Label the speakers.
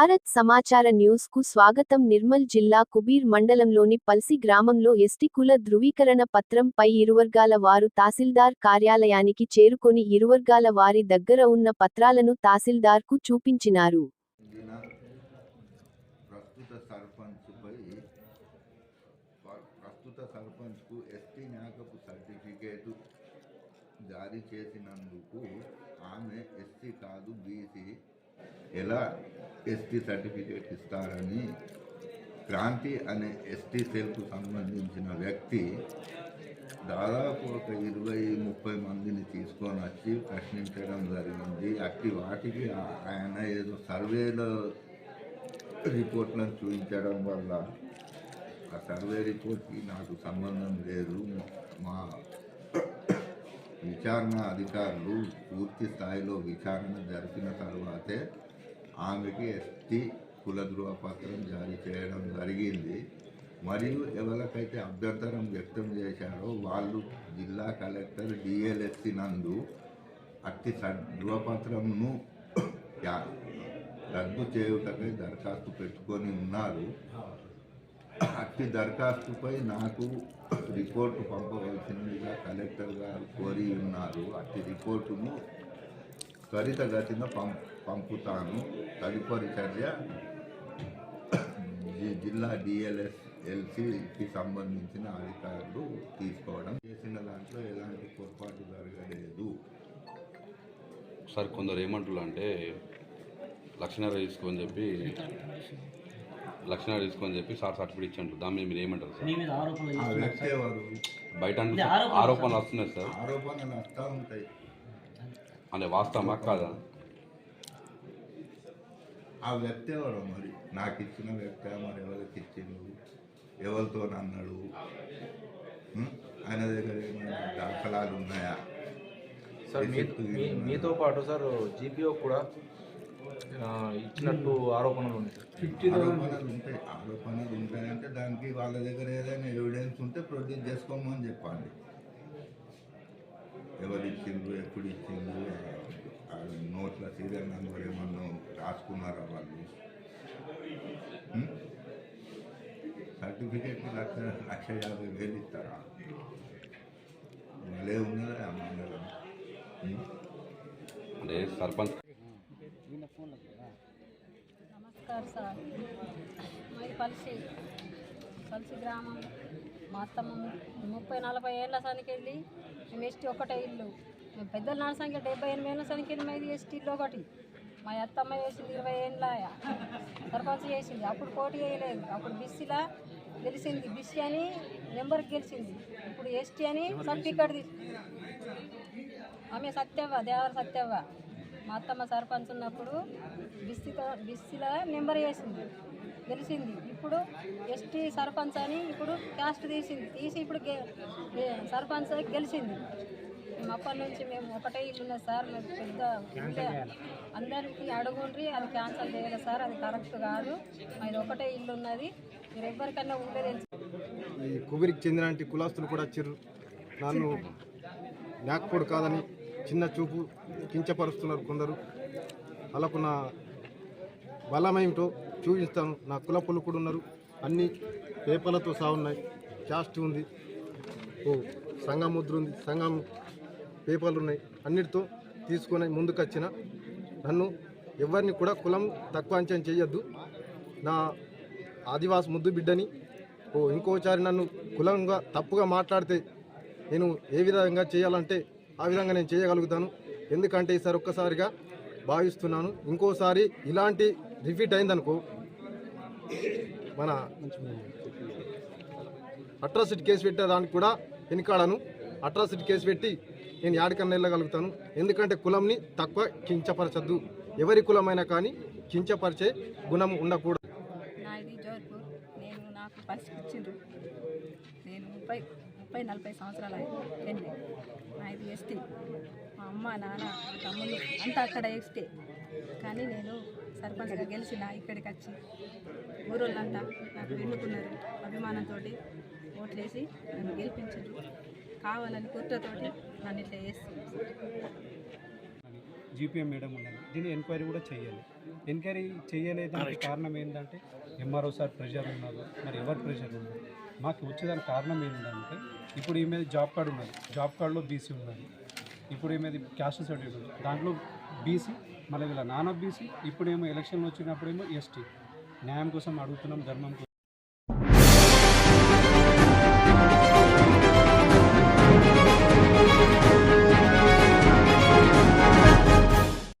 Speaker 1: భారత్ సమాచార న్యూస్ కు స్వాగతం. నిర్మల్ జిల్లా కుబీర్ మండలంలోని పల్సి గ్రామంలో ఎస్టీ కుల ధృవీకరణ పత్రం పై ఇరువర్గాల వారు తహసీల్దార్ కార్యాలయానికి చేరుకొని ఇరువర్గాల వారి దగ్గర ఉన్న పత్రాలను తహసీల్దార్ కు చూపించినారు.
Speaker 2: జారీ చేసినందుకు ఆమె ఎస్సీ కాదు బీసీ, ఎలా ఎస్టీ సర్టిఫికేట్ ఇస్తారని క్రాంతి అనే ఎస్టీ సెల్కు సంబంధించిన వ్యక్తి దాదాపు ఒక 20-30 మందిని తీసుకొని వచ్చి ప్రశ్నించడం జరిగింది. అట్టి వాటికి ఆయన ఏదో సర్వేలో రిపోర్ట్లను చూపించడం వల్ల ఆ సర్వే రిపోర్ట్కి నాకు సంబంధం లేదు. మా విచారణ అధికారులు పూర్తి స్థాయిలో విచారణ జరిపిన తర్వాతే ఆమెకి ఎస్టీ కుల ధృవపత్రం జారీ చేయడం జరిగింది. మరియు ఎవరికైతే అభ్యంతరం వ్యక్తం చేశారో వాళ్ళు జిల్లా కలెక్టర్ డిఎల్ఎస్సి నందు అట్టి ధృవపత్రంను రద్దు చేయుటకై దరఖాస్తు పెట్టుకొని ఉన్నారు. అట్టి దరఖాస్తుపై నాకు రిపోర్టు పంపవలసిందిగా కలెక్టర్ గారు కోరి ఉన్నారు. అట్టి రిపోర్టును త్వరితగతిన పంపుతాను. తదుపరి చర్య జిల్లా డిఎల్ఎస్ఎల్సికి సంబంధించిన అధికారులు తీసుకోవడం. చేసిన దాంట్లో ఎలాంటి పొరపాటు జరగలేదు.
Speaker 3: సార్ కొందరు ఏమంటున్నారు అంటే లక్షణాలు తీసుకొని చెప్పి సార్ సర్టిఫికేట్ ఇచ్చారు. దాని మీద మీరు ఏమంటారు సార్?
Speaker 2: ఆ వ్యక్తి ఎవరు?
Speaker 3: బయట ఆరోపణలు వస్తున్నాయి సార్.
Speaker 2: ఆరోపణలు వస్తూ ఉంటాయి.
Speaker 3: అంటే వాస్తవమా కాదా?
Speaker 2: ఆ వ్యక్తి ఎవరు? మరి నాకు ఇచ్చిన వ్యక్తి మరి ఎవరికి ఇచ్చిండు, ఎవరితో అన్నాడు, ఆయన దగ్గర ఏమైనా దాఖలాలు ఉన్నాయా?
Speaker 4: సార్ మీతో పాటు సార్ జీపీఓ కూడా ఇచ్చినట్టు ఆరోపణలు ఉంటాయి.
Speaker 2: ఆరోపణలు ఉంటాయంటే దానికి వాళ్ళ దగ్గర ఏదైనా ఎవిడెన్స్ ఉంటే ప్రొడ్యూస్ చేసుకోమని చెప్పండి. ఎవరు ఇచ్చిండ్రు, ఎప్పుడు ఇచ్చిండ్రు, నోట్ల సీరియల్ నెంబర్ ఏమన్నా రాసుకున్నారా వాళ్ళు? సర్టిఫికేట్ 1,50,000 ఇస్తారా? వాళ్ళే ఉన్నదా ఆ మండలం?
Speaker 3: అంటే సర్పంచ్.
Speaker 5: నమస్కారం సార్, మాది పల్సి గ్రామం. మా అత్తమ్మ 30-40 ఏళ్ళ సనికెళ్ళి మేము ఎస్టీ ఒకటే ఇల్లు. మేము పెద్దల నాడు సంఖ్య 78 ఏళ్ళ సనికెళ్ళి మాది ఎస్టీలో ఒకటి. మా అత్తమ్మ చేసింది 20 ఏళ్ళ సర్పంచ్ చేసింది. అప్పుడు పోటీ చేయలేదు. అప్పుడు బిస్సీలా గెలిచింది. బిస్సీ అని నెంబర్కి గెలిచింది. ఇప్పుడు ఎస్టీ అని సర్టిఫికేట్ ఆమె సత్యవ్వ, దేవర సత్యవ్వ. మా అత్తమ్మ సర్పంచ్ ఉన్నప్పుడు బిస్సీలో నెంబర్ వేసింది, గెలిచింది. ఇప్పుడు ఎస్టీ సర్పంచ్ అని ఇప్పుడు క్యాస్ట్ తీసి ఇప్పుడు సర్పంచ్ గెలిచింది. మేము అప్పటి నుంచి మేము ఒకటే ఇల్లు ఉన్నది సార్. మేము పెద్ద అందరికీ అడుగుండ్రి, అది క్యాన్సల్ చేయాలి సార్, అది కరెక్ట్ కాదు. మాది ఒకటే ఇల్లు ఉన్నది. మీరు ఎవరికన్నా ఊళ్ళో తెలుసు.
Speaker 6: ఈ కుబీరికి చెందిన కులాస్తులు కూడా చిర్రు నన్ను నాకుపోడు కాదని చిన్న చూపు కించపరుస్తున్నారు కొందరు. వాళ్ళకు నా బలమేమిటో చూపిస్తాను. నా కులపులు కూడా ఉన్నారు, అన్ని పేపర్లతో సాగున్నాయి. క్యాస్ట్ ఉంది, సంఘం ముద్ర ఉంది, సంఘం పేపర్లు ఉన్నాయి. అన్నిటితో తీసుకొని ముందుకు వచ్చిన నన్ను ఎవరిని కూడా కులం తక్కువ అంచనా చేయొద్దు. నా ఆదివాసి ముద్దు బిడ్డని ఇంకోసారి నన్ను కులంగా తప్పుగా మాట్లాడితే నేను ఏ విధంగా చేయాలంటే ఆ విధంగా నేను చేయగలుగుతాను. ఎందుకంటే ఈసారి ఒక్కసారిగా భావిస్తున్నాను. ఇంకోసారి ఇలాంటి రిపీట్ అయిందనుకో మన అట్రాసిటీ కేసు పెట్టేదానికి కూడా వెనుకాడను. అట్రాసిటీ కేసు పెట్టి నేను యాడికన్నా వెళ్ళగలుగుతాను. ఎందుకంటే కులంని తక్కువ కించపరచద్దు. ఎవరి కులమైనా కానీ కించపరిచే గుణం ఉండకూడదు.
Speaker 7: నాది జోర్పూర్. నాకు పరిస్థితి ఇచ్చిండ్రు. నేను 30-40 సంవత్సరాలు పెళ్ళి. నాది ఎస్టీ. మా అమ్మ, నాన్న, తమ్ముళ్ళు అంతా అక్కడ ఎస్టీ. కానీ నేను సర్పంచ్గా గెలిచిన ఇక్కడికి వచ్చి ఊరోళ్ళంతా నాకు ఎన్నుకున్నారు. అభిమానంతో ఓట్లేసి నన్ను గెలిపించారు. కావాలని కుట్రతోటి నన్ను ఇట్లా చేస్తున్నారు.
Speaker 8: జీపీఎం మేడం ఉన్నది, దీన్ని ఎంక్వైరీ కూడా చేయాలి. ఎంక్వైరీ చేయలేదానికి కారణం ఏంటంటే ఎంఆర్ఓ సార్ ప్రెషర్ ఉన్నారు, మరి ఎవరు ప్రెషర్ ఉన్నారు మాకు వచ్చేదానికి కారణం ఏంటంటే ఇప్పుడు ఈ మీద జాబ్ కార్డు ఉన్నది, జాబ్ కార్డులో బీసీ ఉన్నది, ఇప్పుడు ఈ మీద క్యాస్ట్ సర్టిఫికేట్ ఉంది, దాంట్లో బీసీ, మళ్ళీ వీళ్ళ నాన్న బీసీ, ఇప్పుడేమో ఎలక్షన్లు వచ్చినప్పుడేమో ఎస్టీ. న్యాయం కోసం అడుగుతున్నాం, ధర్మం కోసం.